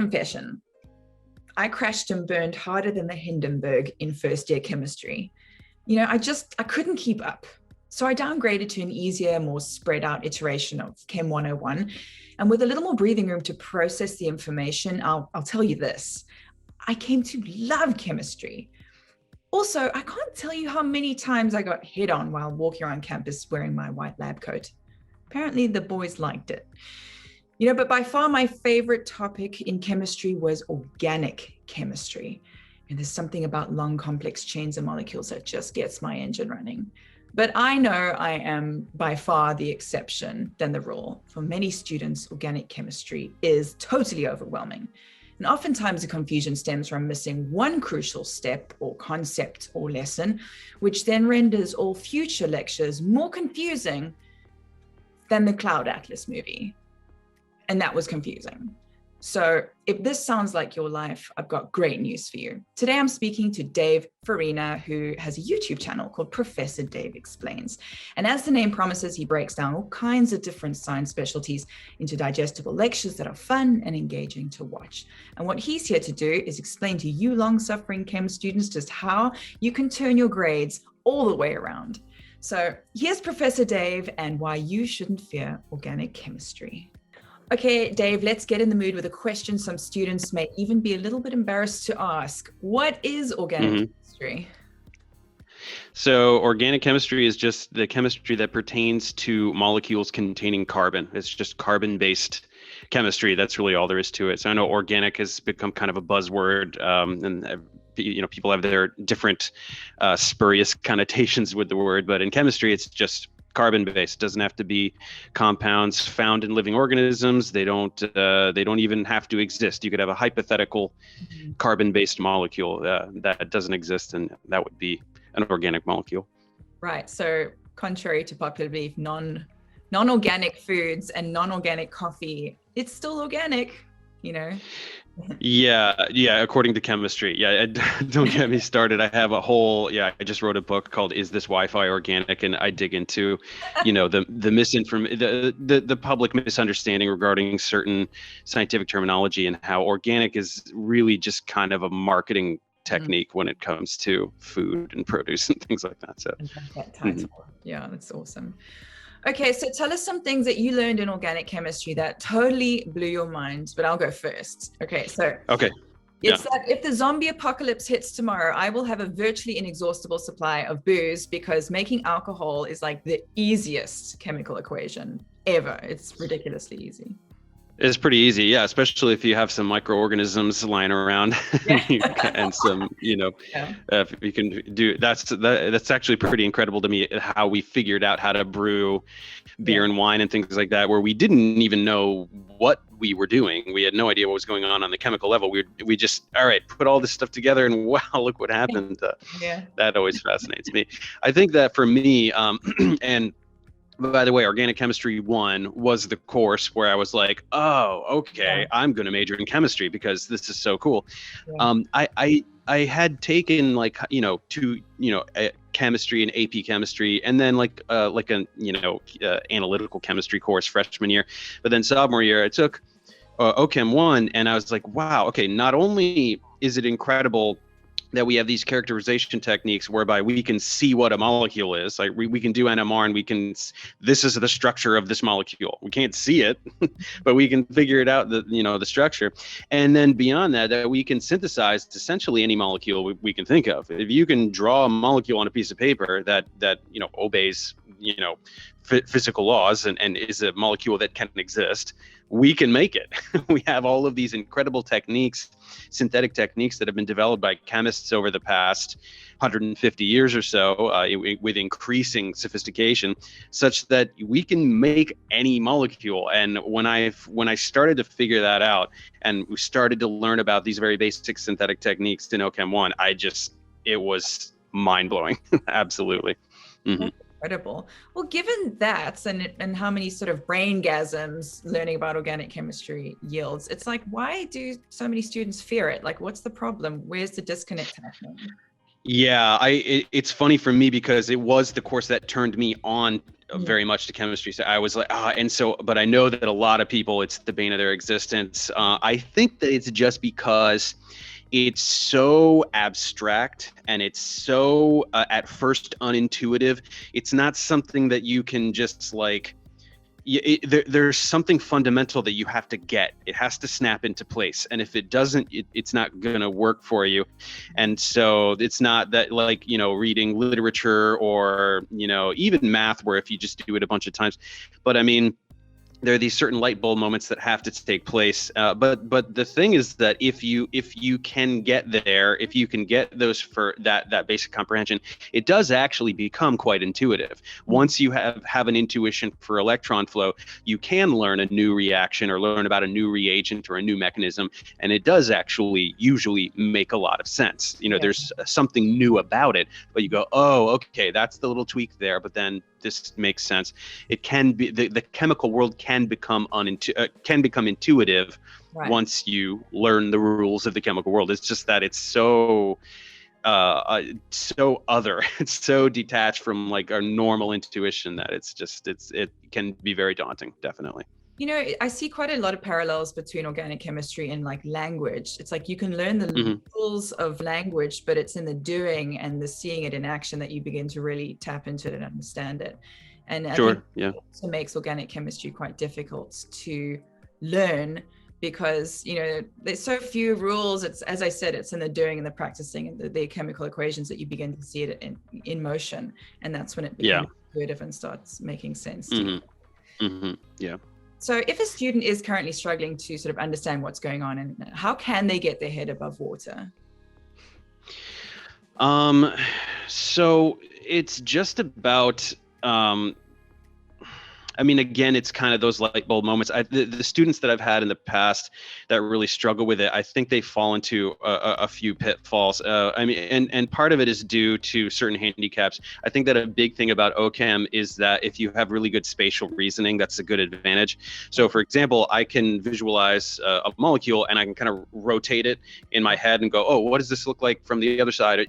Confession. I crashed and burned harder than the Hindenburg in first year chemistry. I couldn't keep up. So I downgraded to an easier, more spread out iteration of Chem 101. And with a little more breathing room to process the information, I'll tell you this. I came to love chemistry. Also, I can't tell you how many times I got hit on while walking around campus wearing my white lab coat. Apparently the boys liked it. But by far my favorite topic in chemistry was organic chemistry. And there's something about long complex chains of molecules that just gets my engine running. But I know I am by far the exception than the rule. For many students, organic chemistry is totally overwhelming. And oftentimes the confusion stems from missing one crucial step or concept or lesson, which then renders all future lectures more confusing than the Cloud Atlas movie. And that was confusing. So if this sounds like your life, I've got great news for you. Today, I'm speaking to Dave Forina, who has a YouTube channel called Professor Dave Explains. And as the name promises, he breaks down all kinds of different science specialties into digestible lectures that are fun and engaging to watch. And what he's here to do is explain to you long-suffering chem students just how you can turn your grades all the way around. So here's Professor Dave and why you shouldn't fear organic chemistry. Okay, Dave, let's get in the mood with a question some students may even be a little bit embarrassed to ask. What is organic chemistry? So organic chemistry is just the chemistry that pertains to molecules containing carbon. It's just carbon-based chemistry. That's really all there is to it. So I know organic has become kind of a buzzword, and people have their different spurious connotations with the word, but in chemistry, it's just carbon-based. Doesn't have to be compounds found in living organisms. They don't even have to exist. You could have a hypothetical carbon-based molecule that doesn't exist, and that would be an organic molecule. Right. So contrary to popular belief, non-organic foods and non-organic coffee, it's still organic, Yeah, according to chemistry. Yeah, don't get me started. I have I just wrote a book called Is This Wi-Fi Organic? And I dig into, the public misunderstanding regarding certain scientific terminology and how organic is really just kind of a marketing technique when it comes to food and produce and things like that. So Yeah, that's awesome. Okay, so tell us some things that you learned in organic chemistry that totally blew your mind, but I'll go first. Okay. It's that if the zombie apocalypse hits tomorrow, I will have a virtually inexhaustible supply of booze because making alcohol is like the easiest chemical equation ever. It's ridiculously ezy. It's pretty easy, yeah, especially if you have some microorganisms lying around and some, if you can do that's actually pretty incredible to me how we figured out how to brew beer and wine and things like that, where we didn't even know what we were doing. We had no idea what was going on the chemical level. We just, all right, put all this stuff together and wow, look what happened. That always fascinates me. I think that for me, and by the way, Organic Chemistry 1 was the course where I was like, oh, okay, I'm going to major in chemistry because this is so cool. I had taken chemistry and AP chemistry, and then analytical chemistry course freshman year. But then sophomore year, I took ochem 1, and I was like, wow, okay, not only is it incredible that we have these characterization techniques whereby we can see what a molecule is. Like we can do NMR and this is the structure of this molecule. We can't see it, but we can figure it out, the structure. And then beyond that we can synthesize essentially any molecule we can think of. If you can draw a molecule on a piece of paper that obeys, physical laws and is a molecule that can exist, we can make it. We have all of these incredible techniques, synthetic techniques that have been developed by chemists over the past 150 years or so, with increasing sophistication, such that we can make any molecule. And when I started to figure that out, and we started to learn about these very basic synthetic techniques in OChem 1, it was mind-blowing. Absolutely. Mm-hmm. Incredible. Well, given that and how many sort of braingasms learning about organic chemistry yields, it's like, why do so many students fear it? Like, what's the problem? Where's the disconnect happening? Yeah, it's funny for me because it was the course that turned me on Mm. very much to chemistry. So I was like, and so, but I know that a lot of people, it's the bane of their existence. I think that it's just because it's so abstract and it's so at first unintuitive. It's not something that you can just like there's something fundamental that you have to get. It has to snap into place, and if it doesn't, it's not going to work for you. And so it's not that, like, reading literature or even math, where if you just do it a bunch of times. But I mean, there are these certain light bulb moments that have to take place. But the thing is that if you can get there, if you can get those for that basic comprehension, it does actually become quite intuitive. Once you have an intuition for electron flow, you can learn a new reaction or learn about a new reagent or a new mechanism, and it does actually usually make a lot of sense. There's something new about it, but you go, oh, okay, that's the little tweak there, but then this makes sense. It can be the chemical world can become intuitive once you learn the rules of the chemical world. It's just that it's so other. It's so detached from like our normal intuition that it can be very daunting, definitely. I see quite a lot of parallels between organic chemistry and like language. It's like you can learn the rules of language, but it's in the doing and the seeing it in action that you begin to really tap into it and understand it. And I think it also makes organic chemistry quite difficult to learn because, there's so few rules. It's, as I said, it's in the doing and the practicing and the chemical equations that you begin to see it in motion. And that's when it becomes intuitive and starts making sense to you. Yeah. So if a student is currently struggling to sort of understand what's going on, and how can they get their head above water? So it's just about, I mean, again, it's kind of those light bulb moments. The students that I've had in the past that really struggle with it, I think they fall into a few pitfalls. I mean, and part of it is due to certain handicaps. I think that a big thing about ochem is that if you have really good spatial reasoning, that's a good advantage. So, for example, I can visualize a molecule and I can kind of rotate it in my head and go, oh, what does this look like from the other side?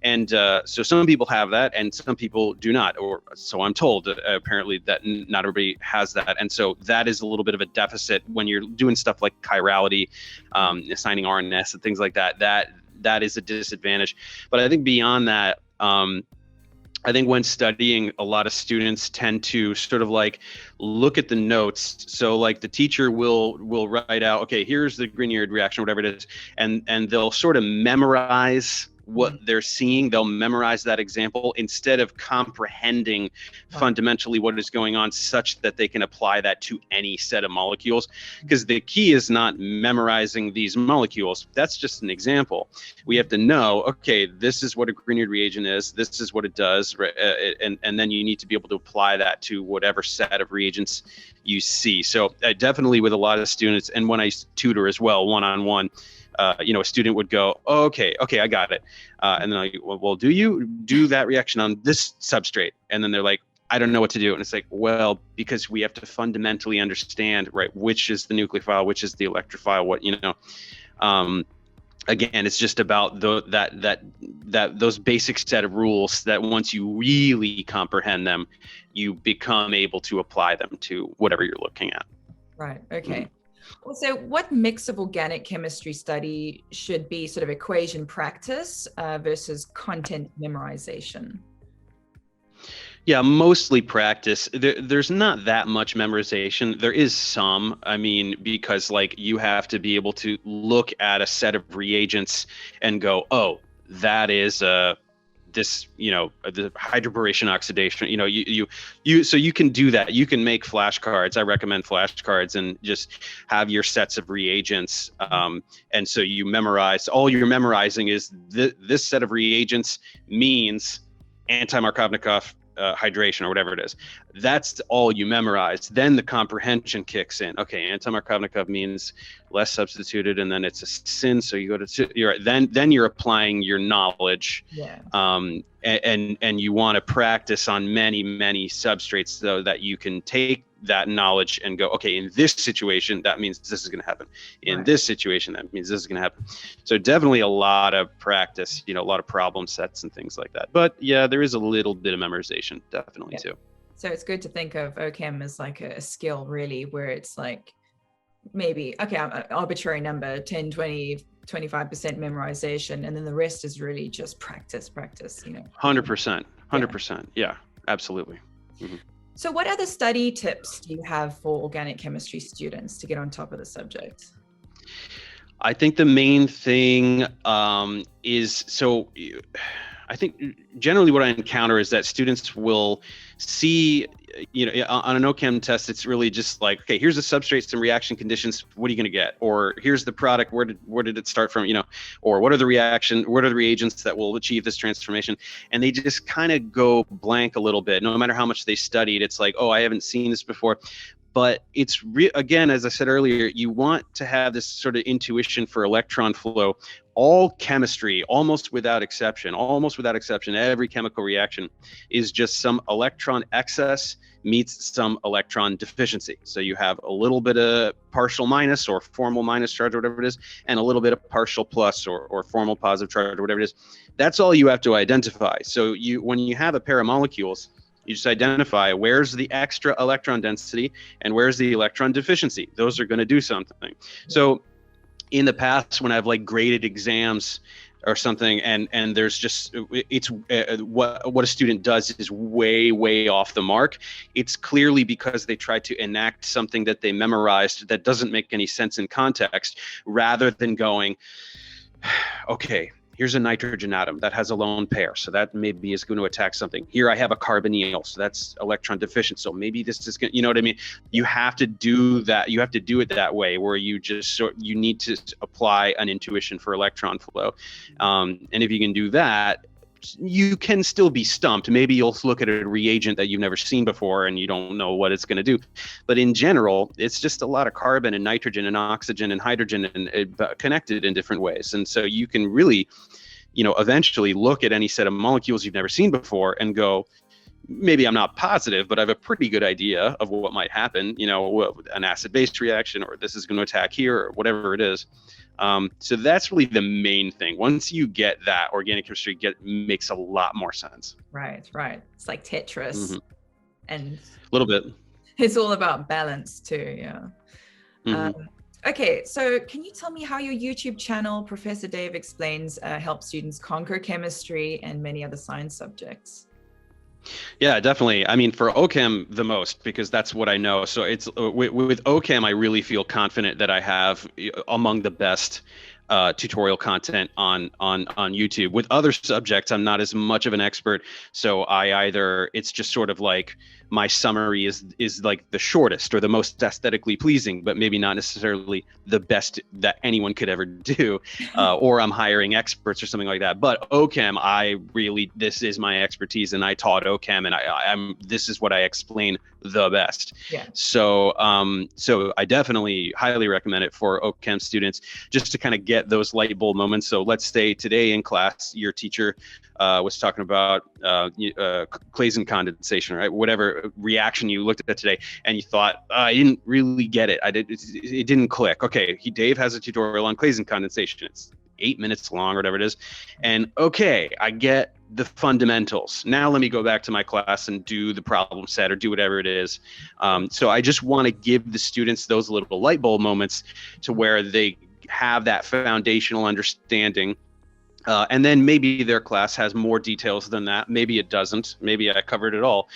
And so some people have that and some people do not, or so I'm told. Apparently, that not everybody has that, and so that is a little bit of a deficit when you're doing stuff like chirality, assigning RNS and things like that. That is a disadvantage. But I think beyond that, I think when studying, a lot of students tend to sort of like look at the notes. So like the teacher will write out, okay, here's the Grignard reaction, whatever it is, and they'll sort of memorize what they're seeing. They'll memorize that example instead of comprehending fundamentally what is going on, such that they can apply that to any set of molecules. Because the key is not memorizing these molecules. That's just an example. We have to know, okay, this is what a Grignard reagent is. This is what it does. And then you need to be able to apply that to whatever set of reagents you see. So definitely with a lot of students, and when I tutor as well, one-on-one, a student would go, oh, okay, I got it. And then I go, well, do you do that reaction on this substrate? And then they're like, I don't know what to do. And it's like, well, because we have to fundamentally understand, right, which is the nucleophile, which is the electrophile, again, it's just about those basic set of rules that once you really comprehend them, you become able to apply them to whatever you're looking at. Right. Okay. So what mix of organic chemistry study should be sort of equation practice versus content memorization? Yeah, mostly practice. There's not that much memorization. There is some, I mean, because like you have to be able to look at a set of reagents and go, oh, that is this, the hydroboration oxidation, so you can do that. You can make flashcards. I recommend flashcards and just have your sets of reagents. And so you memorize, all you're memorizing is this set of reagents means anti-Markovnikov hydration or whatever it is. That's all you memorize. Then the comprehension kicks in. Okay, anti-Markovnikov means less substituted, and then it's a sin. So you go to then you're applying your knowledge. Yeah. And you want to practice on many substrates so that you can take that knowledge and go, okay, in this situation, that means this is going to happen. In this situation, that means this is going to happen. So definitely a lot of practice, a lot of problem sets and things like that. But yeah, there is a little bit of memorization, definitely too. So it's good to think of ochem as like a skill, really, where it's like maybe, okay, an arbitrary number, 10, 20, 25% memorization, and then the rest is really just practice, 100%. Yeah, absolutely. Mm-hmm. So what other study tips do you have for organic chemistry students to get on top of the subject? I think the main thing is, so I think generally what I encounter is that students will see, on an ochem test, it's really just like, okay, here's the substrates and reaction conditions. What are you going to get? Or here's the product. Where did it start from? Or what are the reagents that will achieve this transformation? And they just kind of go blank a little bit. No matter how much they studied, it's like, oh, I haven't seen this before. But it's again, as I said earlier, you want to have this sort of intuition for electron flow. All chemistry, almost without exception, every chemical reaction is just some electron excess meets some electron deficiency. So you have a little bit of partial minus or formal minus charge or whatever it is, and a little bit of partial plus or formal positive charge or whatever it is. That's all you have to identify. So when you have a pair of molecules, you just identify where's the extra electron density and where's the electron deficiency. Those are going to do something. So in the past, when I've like graded exams or something, and there's just, it's what a student does is way off the mark. It's clearly because they tried to enact something that they memorized that doesn't make any sense in context, rather than going, okay, here's a nitrogen atom that has a lone pair, so that maybe is going to attack something. Here I have a carbonyl, so that's electron deficient, so maybe this is going, you know what I mean? You have to do that. You have to do it that way, where you just you need to apply an intuition for electron flow. And if you can do that, you can still be stumped. Maybe you'll look at a reagent that you've never seen before and you don't know what it's going to do. But in general, it's just a lot of carbon and nitrogen and oxygen and hydrogen and connected in different ways. And so you can really, eventually look at any set of molecules you've never seen before and go, maybe I'm not positive, but I have a pretty good idea of what might happen, an acid-base reaction, or this is going to attack here, or whatever it is. So that's really the main thing. Once you get that, organic chemistry makes a lot more sense. Right. It's like Tetris, and a little bit. It's all about balance too. Yeah. Okay, so can you tell me how your YouTube channel, Professor Dave Explains, helps students conquer chemistry and many other science subjects? Yeah, definitely. I mean, for ochem the most, because that's what I know. So it's with ochem, I really feel confident that I have among the best tutorial content on YouTube. With other subjects, I'm not as much of an expert. So it's just sort of like my summary is like the shortest or the most aesthetically pleasing, but maybe not necessarily the best that anyone could ever do, or I'm hiring experts or something like that. But ochem, this is my expertise, and I taught ochem, and this is what I explain the best. Yeah. So I definitely highly recommend it for ochem students, just to kind of get those light bulb moments. So let's say today in class, your teacher was talking about Claisen condensation, right? Whatever reaction you looked at today, and you thought, I didn't really get it. It didn't click. Okay, Dave has a tutorial on Claisen condensation. It's 8 minutes long or whatever it is. And okay, I get the fundamentals. Now let me go back to my class and do the problem set or do whatever it is. So I just want to give the students those little light bulb moments to where they have that foundational understanding. And then maybe their class has more details than that. Maybe it doesn't. Maybe I covered it all.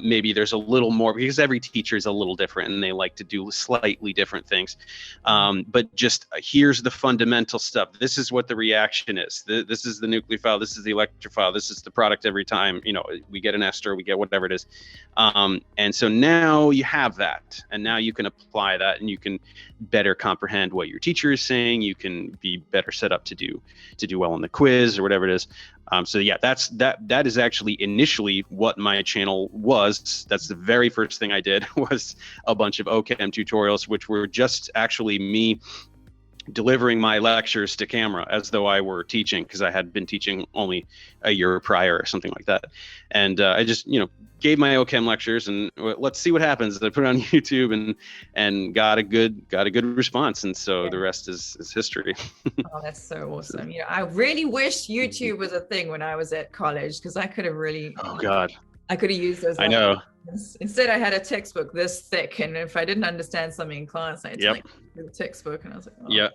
Maybe there's a little more, because every teacher is a little different and they like to do slightly different things. But just here's the fundamental stuff. This is what the reaction is. This is the nucleophile. This is the electrophile. This is the product every time, we get an ester, we get whatever it is. And so now you have that, and now you can apply that, and you can better comprehend what your teacher is saying. You can be better set up to do well on the quiz or whatever it is. So yeah, that is actually initially what my channel was. That's the very first thing I did, was a bunch of ochem tutorials, which were just actually me delivering my lectures to camera as though I were teaching, because I had been teaching only a year prior or something like that. And I just, gave my ochem lectures, and let's see what happens. I put it on YouTube and got a good response, and so the rest is history. Oh, that's so awesome. You know, I really wish YouTube was a thing when I was at college, because I could have really, Oh God, I could have used those. I know. Instead, I had a textbook this thick, and if I didn't understand something in class, I had to like read the textbook, and I was like, oh. Yeah.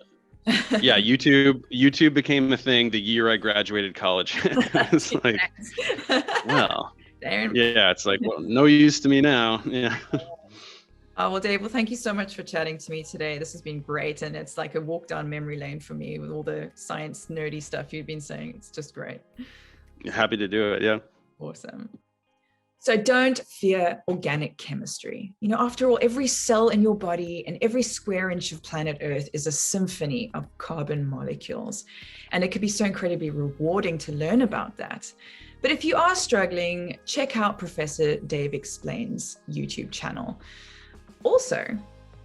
Yeah, YouTube became a thing the year I graduated college. It's like, well, yeah, it's like, well, no use to me now. Yeah. Oh, well, Dave, well, thank you so much for chatting to me today. This has been great. And it's like a walk down memory lane for me with all the science nerdy stuff you've been saying. It's just great. Happy to do it. Yeah. Awesome. So don't fear organic chemistry. You know, after all, every cell in your body and every square inch of planet Earth is a symphony of carbon molecules. And it can be so incredibly rewarding to learn about that. But if you are struggling, check out Professor Dave Explains YouTube channel. Also,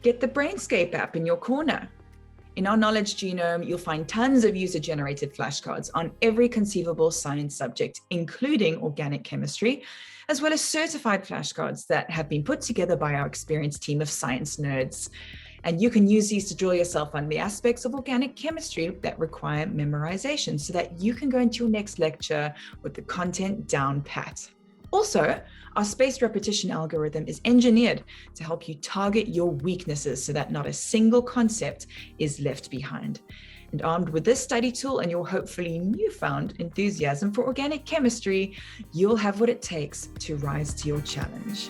get the Brainscape app in your corner. In our knowledge genome, you'll find tons of user-generated flashcards on every conceivable science subject, including organic chemistry, as well as certified flashcards that have been put together by our experienced team of science nerds. And you can use these to drill yourself on the aspects of organic chemistry that require memorization so that you can go into your next lecture with the content down pat. Also, our spaced repetition algorithm is engineered to help you target your weaknesses so that not a single concept is left behind. And armed with this study tool and your hopefully newfound enthusiasm for organic chemistry, you'll have what it takes to rise to your challenge.